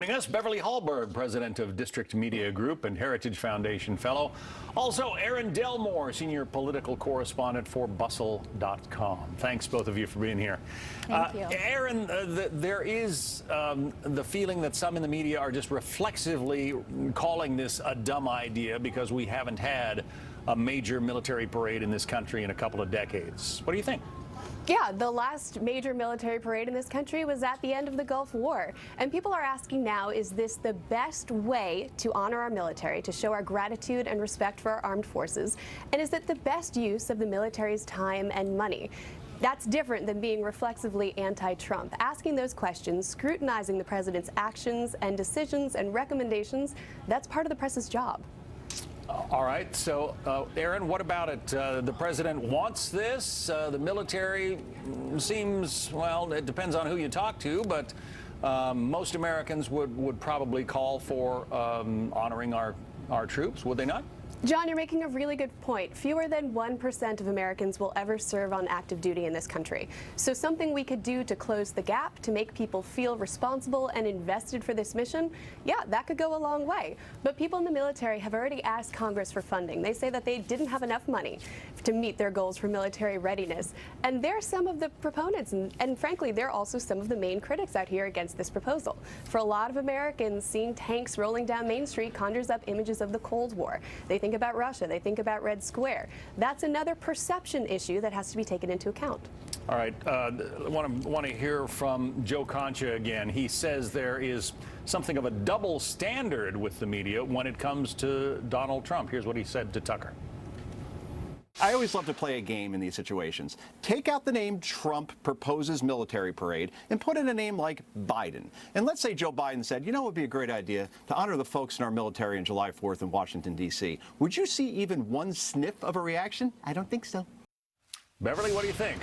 Joining us, Beverly Hallberg, president of District Media Group and Heritage Foundation fellow. Also, Aaron Delmore, senior political correspondent for Bustle.com. Thanks, both of you, for being here. Thank you. Aaron, there is the feeling that some in the media are just reflexively calling this a dumb idea because we haven't had a major military parade in this country in a couple of decades. What do you think? Yeah, the last major military parade in this country was at the end of the Gulf War. And people are asking now, is this the best way to honor our military, to show our gratitude and respect for our armed forces? And is it the best use of the military's time and money? That's different than being reflexively anti-Trump. Asking those questions, scrutinizing the president's actions and decisions and recommendations, that's part of the press's job. All right. So, Aaron, what about it? The president wants this. The military seems, well, it depends on who you talk to, but most Americans would probably call for honoring our troops, would they not? John, you're making a really good point. Fewer than 1% of Americans will ever serve on active duty in this country. So something we could do to close the gap, to make people feel responsible and invested for this mission, yeah, that could go a long way. But people in the military have already asked Congress for funding. They say that they didn't have enough money to meet their goals for military readiness. And they're some of the proponents, and frankly, they're also some of the main critics out here against this proposal. For a lot of Americans, seeing tanks rolling down Main Street conjures up images of the Cold War. They think about Russia, they think about Red Square. That's another perception issue that has to be taken into account. All right, I want to hear from Joe Concha again. He says there is something of a double standard with the media when it comes to Donald Trump. Here's what he said to Tucker. I always love to play a game in these situations. Take out the name Trump proposes military parade and put in a name like Biden. And let's say Joe Biden said, you know, it would be a great idea to honor the folks in our military on July 4th in Washington, D.C. Would you see even one sniff of a reaction? I don't think so. Beverly, what do you think?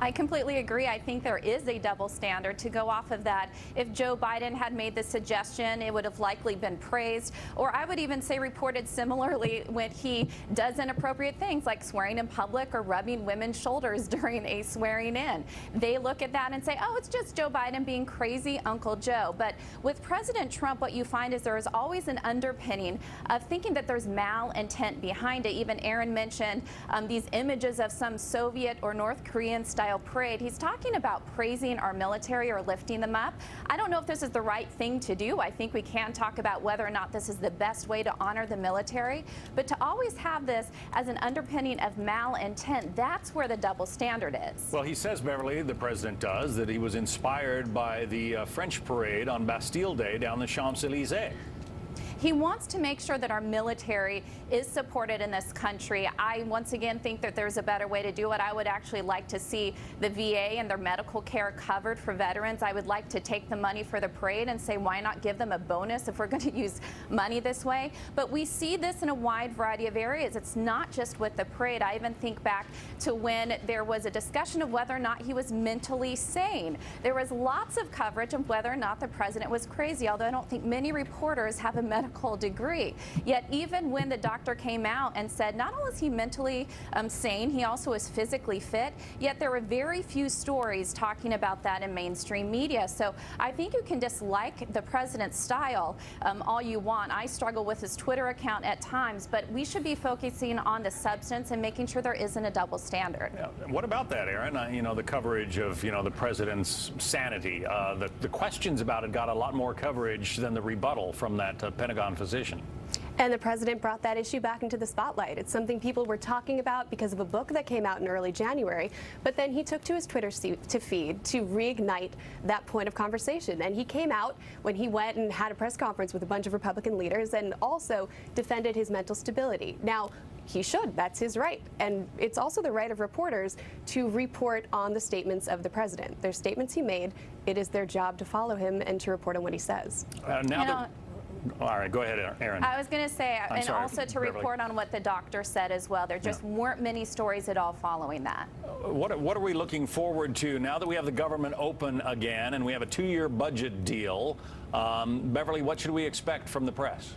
I completely agree. I think there is a double standard. To go off of that, if Joe Biden had made the suggestion, it would have likely been praised, or I would even say reported similarly when he does inappropriate things like swearing in public or rubbing women's shoulders during a swearing in. They look at that and say, oh, it's just Joe Biden being crazy Uncle Joe. But with President Trump, what you find is there is always an underpinning of thinking that there's malintent behind it. Even Aaron mentioned these images of some Soviet or North Korean style parade. He's talking about praising our military or lifting them up. I don't know if this is the right thing to do. I think we can talk about whether or not this is the best way to honor the military, but to always have this as an underpinning of malintent, that's where the double standard is. Well, he says, Beverly, the president does, that he was inspired by the French parade on Bastille Day down the Champs-Élysées. He wants to make sure that our military is supported in this country. I, once again, think that there's a better way to do it. I would actually like to see the VA and their medical care covered for veterans. I would like to take the money for the parade and say, why not give them a bonus if we're going to use money this way? But we see this in a wide variety of areas. It's not just with the parade. I even think back to when there was a discussion of whether or not he was mentally sane. There was lots of coverage of whether or not the president was crazy, although I don't think many reporters have a medical degree. Yet even when the doctor came out and said not only is he mentally sane, he also is physically fit, yet there were very few stories talking about that in mainstream media. So I think you can dislike the president's style all you want. I struggle with his Twitter account at times, but we should be focusing on the substance and making sure there isn't a double standard. Yeah. What about that, Aaron? You know, the coverage of, the president's sanity. The questions about it got a lot more coverage than the rebuttal from that Pentagon physician. And the president brought that issue back into the spotlight. It's something people were talking about because of a book that came out in early January, but then he took to his Twitter feed to reignite that point of conversation. And he came out when he went and had a press conference with a bunch of Republican leaders and also defended his mental stability. Now, he should. That's his right. And it's also the right of reporters to report on the statements of the president. There's statements he made. It is their job to follow him and to report on what he says. All right, go ahead, Aaron. I was going to say, and sorry, also to Beverly. report on what the doctor said as well. There just weren't many stories at all following that. What are we looking forward to now that we have the government open again and we have a 2-year budget deal? Beverly, what should we expect from the press?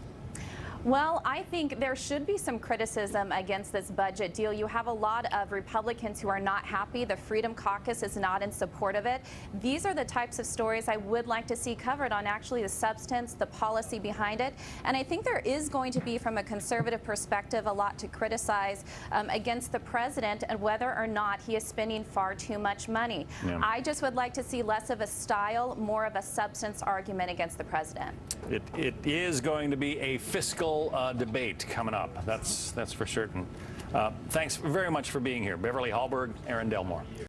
Well, I think there should be some criticism against this budget deal. You have a lot of Republicans who are not happy. The Freedom Caucus is not in support of it. These are the types of stories I would like to see covered on actually the substance, the policy behind it. And I think there is going to be, from a conservative perspective, a lot to criticize against the president and whether or not he is spending far too much money. Yeah. I just would like to see less of a style, more of a substance argument against the president. It is going to be a fiscal debate coming up. That's for certain. Thanks very much for being here. Beverly, Hallberg, Aaron Delmore.